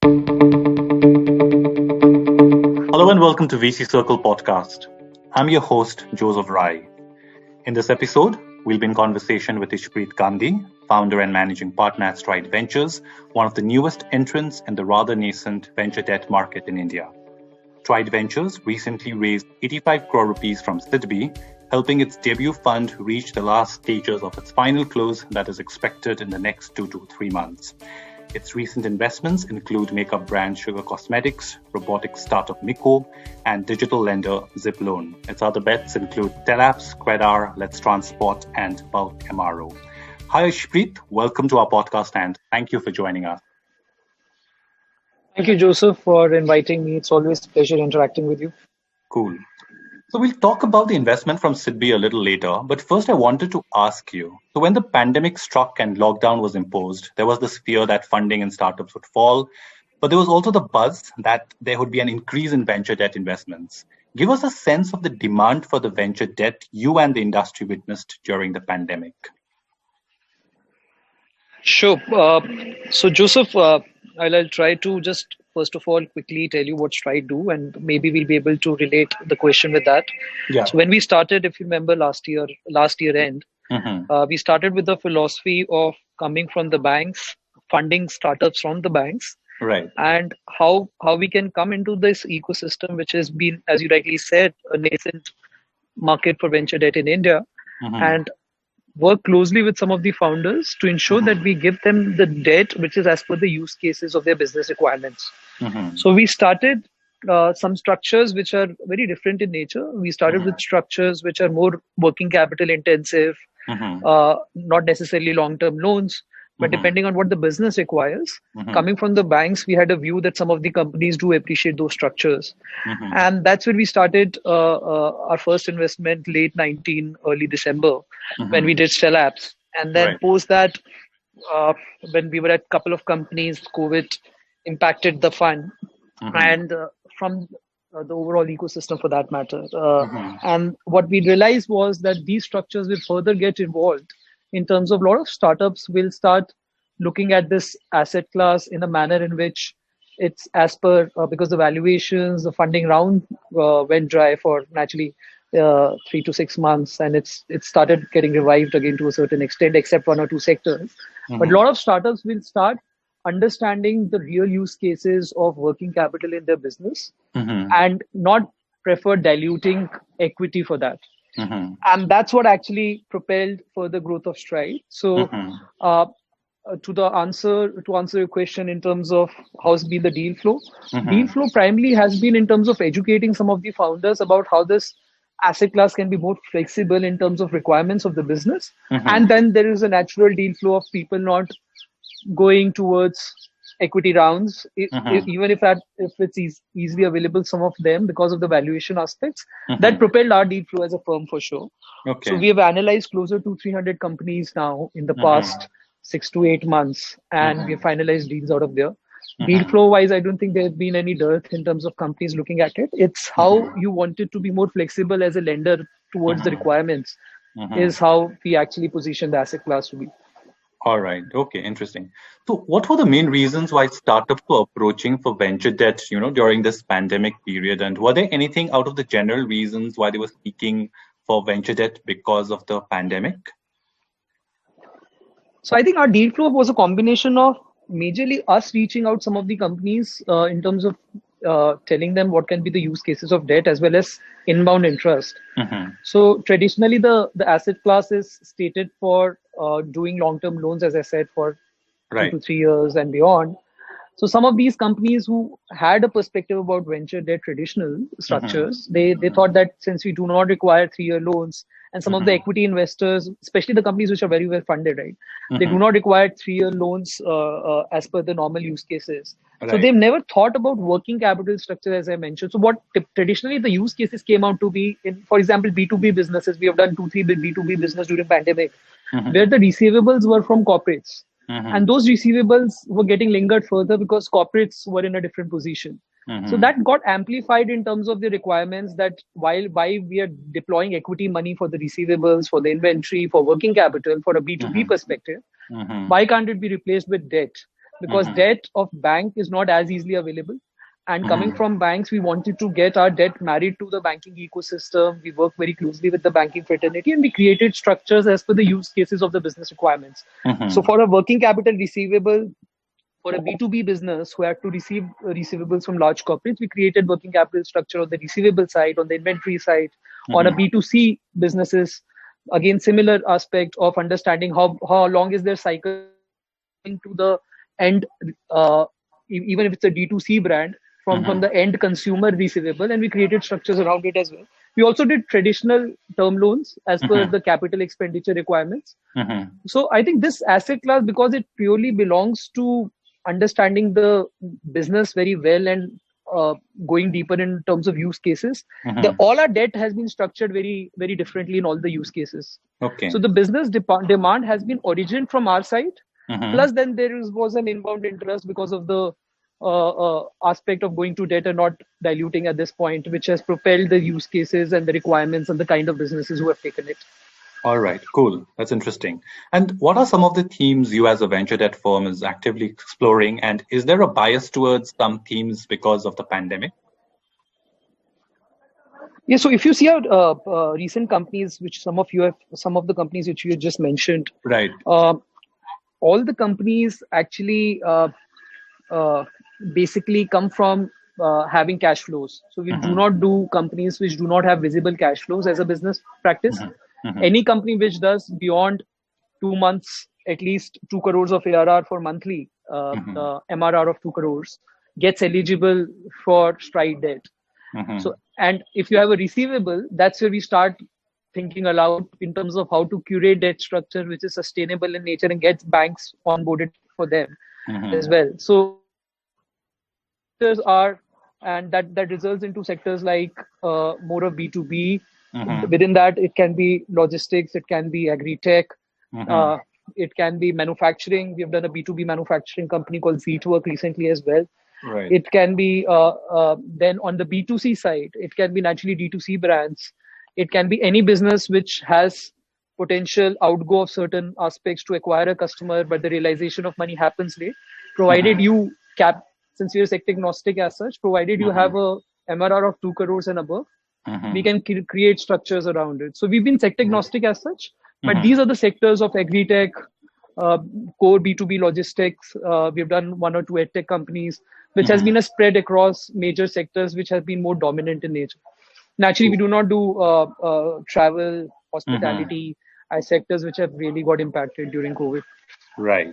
Hello and welcome to VC Circle podcast. I'm your host, Joseph Rai. In this episode, we'll be in conversation with Ishpreet Gandhi, founder and managing partner at Stride Ventures, one of the newest entrants in the rather nascent venture debt market in India. Stride Ventures recently raised 85 crore rupees from SIDBI, helping its debut fund reach the last stages of its final close that is expected in the next 2 to 3 months. Its recent investments include makeup brand Sugar Cosmetics, robotics startup Miko, and digital lender Ziploan. Its other bets include Telapps, Quedar, Let's Transport, and Bulk MRO. Hi Ishpreet, welcome to our podcast and thank you for joining us. Thank you, Joseph, for inviting me. It's always a pleasure interacting with you. Cool. So we'll talk about the investment from SIDBI a little later, but first I wanted to ask you, so when the pandemic struck and lockdown was imposed, there was this fear that funding in startups would fall, but there was also the buzz that there would be an increase in venture debt investments. Give us a sense of the demand for the venture debt you and the industry witnessed during the pandemic. Sure. So, Joseph, I'll try to just first of all quickly tell you what Stride do, and maybe we'll be able to relate the question with that. Yeah. So, when we started, if you remember last year end, we started with the philosophy of coming from the banks, funding startups from the banks, Right. and how we can come into this ecosystem, which has been, as you rightly said, a nascent market for venture debt in India, and work closely with some of the founders to ensure that we give them the debt which is as per the use cases of their business requirements. So we started some structures which are very different in nature. We started with structures which are more working capital intensive, not necessarily long-term loans, but depending on what the business requires. Coming from the banks, we had a view that some of the companies do appreciate those structures. And that's when we started our first investment late 19, early December, when we did Telapps. And then post that, when we were at a couple of companies, COVID impacted the fund and from the overall ecosystem for that matter. And what we realized was that these structures will further get evolved in terms of a lot of startups will start looking at this asset class in a manner in which it's as per, because the valuations, the funding round went dry for naturally 3 to 6 months, and it started getting revived again to a certain extent, except 1 or 2 sectors. But a lot of startups will start understanding the real use cases of working capital in their business and not prefer diluting equity for that. And that's what actually propelled further growth of Stride. So, to answer your question in terms of how's been the deal flow, deal flow primarily has been in terms of educating some of the founders about how this asset class can be more flexible in terms of requirements of the business. And then there is a natural deal flow of people not going towards equity rounds, even if it's easily available, some of them because of the valuation aspects, that propelled our deal flow as a firm for sure. Okay. So we have analyzed closer to 300 companies now in the past 6 to 8 months, and we have finalized deals out of there. Deal flow wise, I don't think there has been any dearth in terms of companies looking at it. It's how you wanted to be more flexible as a lender towards the requirements is how we actually position the asset class to be. All right. Okay. Interesting. So what were the main reasons why startups were approaching for venture debt, during this pandemic period? And were there anything out of the general reasons why they were seeking for venture debt because of the pandemic? So I think our deal flow was a combination of majorly us reaching out some of the companies in terms of telling them what can be the use cases of debt as well as inbound interest. So traditionally, the asset class is stated for doing long-term loans, as I said, for 2 to 3 years and beyond. So some of these companies who had a perspective about venture debt traditional structures, they thought that since we do not require 3-year loans, and some of the equity investors, especially the companies which are very well funded, right, they do not require 3-year loans as per the normal use cases. So they've never thought about working capital structure, as I mentioned. So what traditionally the use cases came out to be, in, for example, B2B businesses. We have done 2-3 B2B business during pandemic, where the receivables were from corporates. And those receivables were getting lingered further because corporates were in a different position. So that got amplified in terms of the requirements that while we are deploying equity money for the receivables, for the inventory, for working capital, for a B2B perspective, why can't it be replaced with debt? because debt of bank is not as easily available. And coming from banks, we wanted to get our debt married to the banking ecosystem. We work very closely with the banking fraternity, and we created structures as per the use cases of the business requirements. So for a working capital receivable, for a B2B business who had to receive receivables from large corporates, we created working capital structure on the receivable side, on the inventory side. On a B2C businesses, again, similar aspect of understanding how long is their cycle into the end, even if it's a D2C brand, from the end consumer receivable, and we created structures around it as well. We also did traditional term loans as per the capital expenditure requirements. So I think this asset class, because it purely belongs to understanding the business very well and going deeper in terms of use cases, all our debt has been structured very, very differently in all the use cases. Okay. So the business demand has been origined from our side. Plus, then was an inbound interest because of the aspect of going to debt and not diluting at this point, which has propelled the use cases and the requirements and the kind of businesses who have taken it. All right, cool. That's interesting. And what are some of the themes you as a venture debt firm is actively exploring? And is there a bias towards some themes because of the pandemic? Yeah, so if you see our recent companies, which some of the companies which you just mentioned, right? All the companies actually basically come from having cash flows. So we do not do companies which do not have visible cash flows as a business practice. Any company which does beyond 2 months, at least 2 crores of ARR for monthly, MRR of 2 crores, gets eligible for Stride debt. So, and if you have a receivable, that's where we start thinking aloud in terms of how to curate debt structure which is sustainable in nature and gets banks onboarded for them as well. So are, and that results into sectors like more of B2B. Within that, it can be logistics, it can be agri-tech, it can be manufacturing. We have done a B2B manufacturing company called Zeetwork recently as well. Right. It can be then on the B2C side, it can be naturally D2C brands. It can be any business which has potential outgo of certain aspects to acquire a customer, but the realization of money happens late. Provided you since you're sector agnostic as such, provided you have a MRR of 2 crores and above, we can create structures around it. So we've been sector agnostic as such, but these are the sectors of agri-tech, core B2B logistics. We've done 1 or 2 edtech companies, which has been a spread across major sectors, which have been more dominant in nature. Naturally, we do not do travel, hospitality as sectors which have really got impacted during COVID. Right.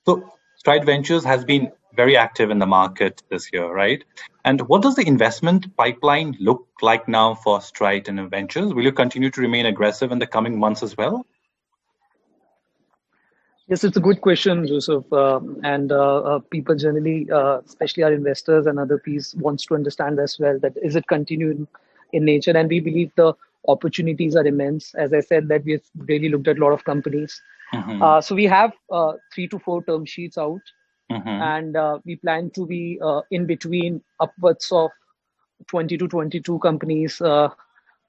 So Stride Ventures has been very active in the market this year, right? And what does the investment pipeline look like now for Stride and Ventures? Will you continue to remain aggressive in the coming months as well? Yes, it's a good question, Joseph. And people generally, especially our investors and other Ps, wants to understand as well that is it continuing in nature? And we believe the opportunities are immense. As I said, that we've really looked at a lot of companies. So we have 3 to 4 term sheets out. And we plan to be in between upwards of 20 to 22 companies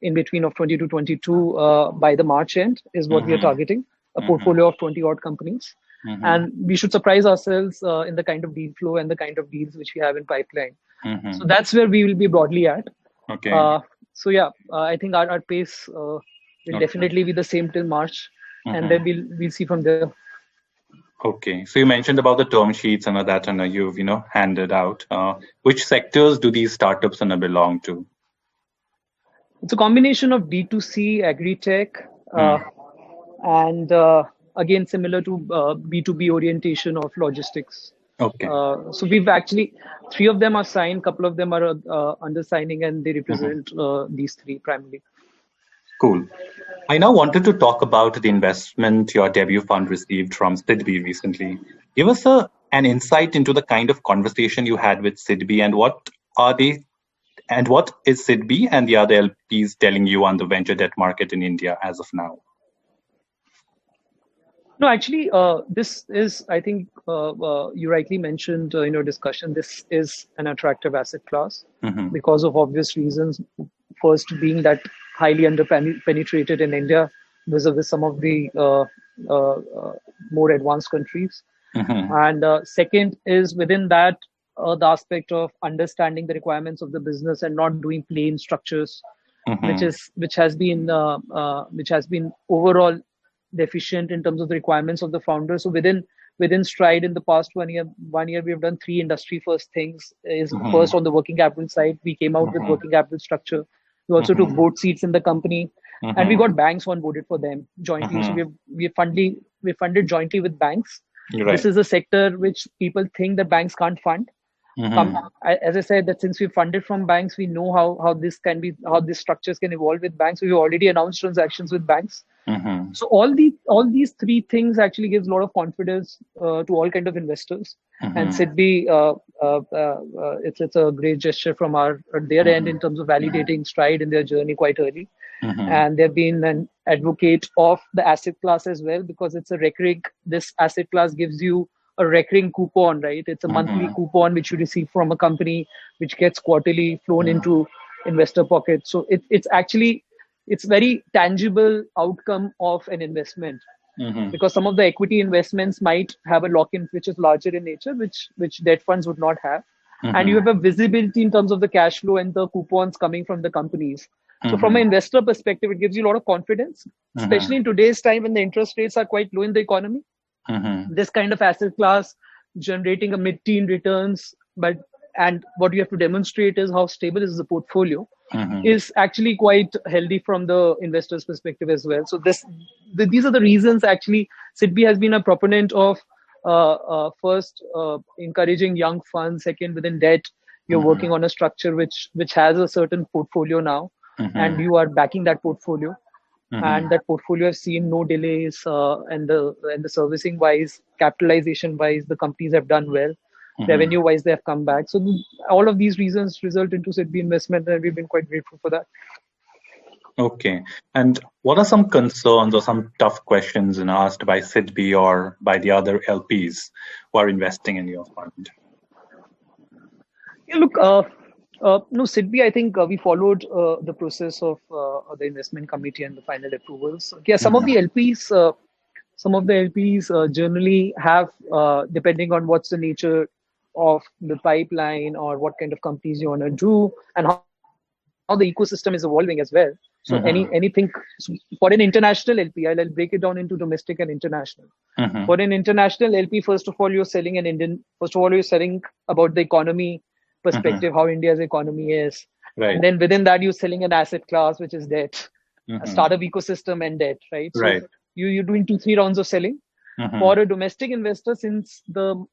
in between of 20 to 22 by the March end is what we are targeting, a portfolio of 20 odd companies. And we should surprise ourselves in the kind of deal flow and the kind of deals which we have in pipeline. So that's where we will be broadly at. Okay. So yeah, I think our pace will definitely be the same till March, and then we'll see from there. Okay, so you mentioned about the term sheets and that, and you've handed out. Which sectors do these startups belong to? It's a combination of D2C, agri-tech, and again similar to B2B orientation of logistics. Okay. So we've actually 3 of them are signed, couple of them are under signing, and they represent these 3 primarily. Cool. I now wanted to talk about the investment your debut fund received from SIDBI recently. Give us an insight into the kind of conversation you had with SIDBI and what is SIDBI and the other LPs telling you on the venture debt market in India as of now? No, actually, this is, I think you rightly mentioned in your discussion, this is an attractive asset class because of obvious reasons. First being that highly under-penetrated in India vis-a-vis some of the more advanced countries. And second is within that, the aspect of understanding the requirements of the business and not doing plain structures, which has been overall deficient in terms of the requirements of the founder. So within Stride in the past 1 year we have done three industry first things. Is first, on the working capital side, we came out with working capital structure. We also took board seats in the company, and we got banks onboarded for them jointly. So we funded jointly with banks. Right. This is a sector which people think that banks can't fund. As I said, that since we funded from banks, we know how these structures can evolve with banks. We've already announced transactions with banks. So all these three things actually gives a lot of confidence to all kind of investors. And SIDBI, it's a great gesture from their end in terms of validating Stride in their journey quite early. And they've been an advocate of the asset class as well, because it's a recurring. This asset class gives you a recurring coupon, right? It's a monthly coupon which you receive from a company, which gets quarterly flown into investor pockets. So it's very tangible outcome of an investment, because some of the equity investments might have a lock-in which is larger in nature, which debt funds would not have. And you have a visibility in terms of the cash flow and the coupons coming from the companies. So from an investor perspective, it gives you a lot of confidence, especially in today's time when the interest rates are quite low in the economy. This kind of asset class generating a mid-teen returns, and what you have to demonstrate is how stable is the portfolio, is actually quite healthy from the investor's perspective as well. So these are the reasons actually SIDBI has been a proponent of first encouraging young funds. Second, within debt, you're working on a structure which has a certain portfolio now, and you are backing that portfolio. And that portfolio has seen no delays, and the servicing wise, capitalization wise, the companies have done well. Revenue wise, they have come back. So all of these reasons result into SIDBI investment, and we've been quite grateful for that. Okay. And what are some concerns or some tough questions asked by SIDBI or by the other LPs who are investing in your fund? Yeah, look, no, SIDBI, I think we followed the process of the investment committee and the final approvals. Yeah, some of the LPs generally have, depending on what's the nature of the pipeline or what kind of companies you want to do, and how the ecosystem is evolving as well. So anything for an international LP, I'll break it down into domestic and international. For an international LP, first of all, you're selling about the economy perspective, how India's economy is. Right. And then within that, you're selling an asset class, which is debt, a startup ecosystem and debt, right? So you're doing 2-3 rounds of selling. For a domestic investor, since the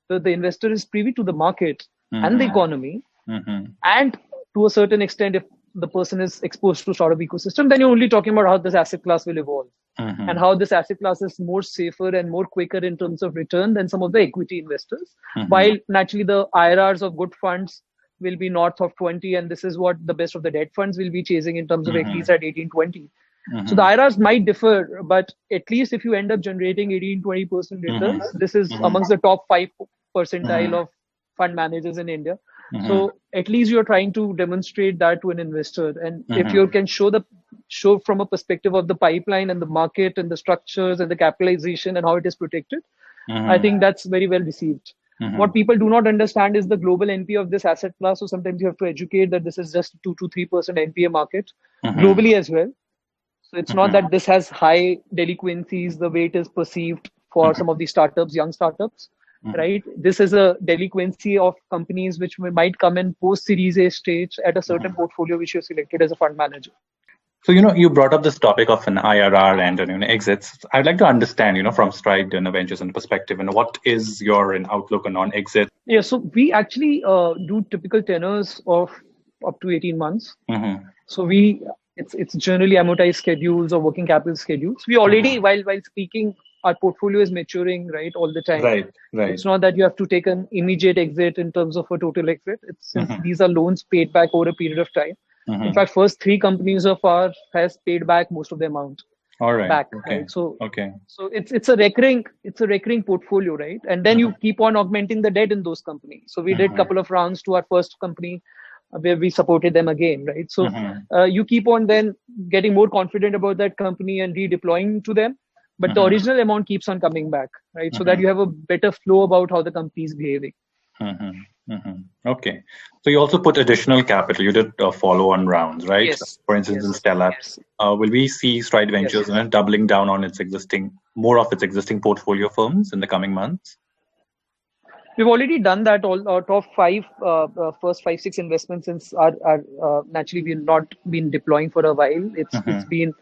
investor is privy to the market and the economy, and to a certain extent, if the person is exposed to startup ecosystem, then you're only talking about how this asset class will evolve and how this asset class is more safer and more quicker in terms of return than some of the equity investors. While naturally the IRRs of good funds will be north of 20, and this is what the best of the debt funds will be chasing in terms of at least at 18-20. So the IRRs might differ, but at least if you end up generating 18-20% returns, this is amongst the top 5 percentile of fund managers in India. So at least you're trying to demonstrate that to an investor. And if you can show from a perspective of the pipeline and the market and the structures and the capitalization and how it is protected, I think that's very well received. What people do not understand is the global NPA of this asset class. So sometimes you have to educate that this is just 2-3% NPA market globally as well. So it's not that this has high delinquencies the way it is perceived for some of these startups, young startups, right? This is a delinquency of companies which might come in post Series A stage at a certain portfolio which you selected as a fund manager. So, you brought up this topic of an IRR and exits. I'd like to understand, from Stride Ventures and perspective, what is your outlook on exit? Yeah, so we actually do typical tenors of up to 18 months. So it's generally amortized schedules or working capital schedules. We already, while speaking, our portfolio is maturing, right, all the time. Right. It's not that you have to take an immediate exit in terms of a total exit. It's since these are loans paid back over a period of time. In fact, first 3 companies of ours has paid back most of the amount. All right. Back. Okay. Right? So okay. So it's a recurring portfolio, right? And then you keep on augmenting the debt in those companies. So we did a couple of rounds to our first company where we supported them again, right? So you keep on then getting more confident about that company and redeploying to them. but the original amount keeps on coming back, right? So that you have a better flow about how the company is behaving. Okay. So you also put additional capital. You did follow-on rounds, right? Yes. For instance, in Stellar, will we see Stride Ventures doubling down on more of its existing portfolio firms in the coming months? We've already done that. All out of first 5-6 investments since our naturally we've not been deploying for a while. It's been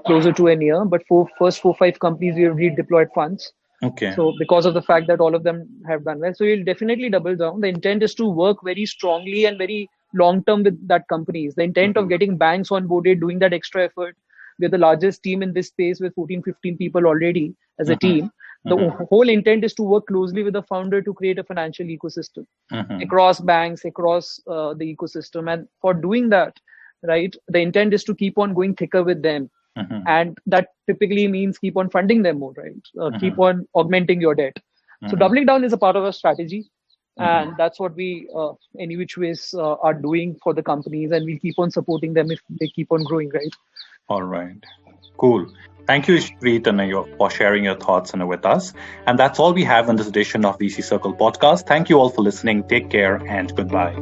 closer to a year, but first 4-5 companies we have redeployed funds. Okay. So because of the fact that all of them have done well, so we'll definitely double down. The intent is to work very strongly and very long term with that companies. The intent of getting banks onboarded, doing that extra effort. We're the largest team in this space with 14-15 people already as a team. The whole intent is to work closely with the founder to create a financial ecosystem across banks, across the ecosystem. And for doing that, right, the intent is to keep on going thicker with them. And that typically means keep on funding them more, right? Keep on augmenting your debt. So doubling down is a part of our strategy. And that's what we, any which ways, are doing for the companies. And we keep on supporting them if they keep on growing, right? All right. Cool. Thank you, Ishpreet, for sharing your thoughts with us. And that's all we have in this edition of VC Circle podcast. Thank you all for listening. Take care and goodbye.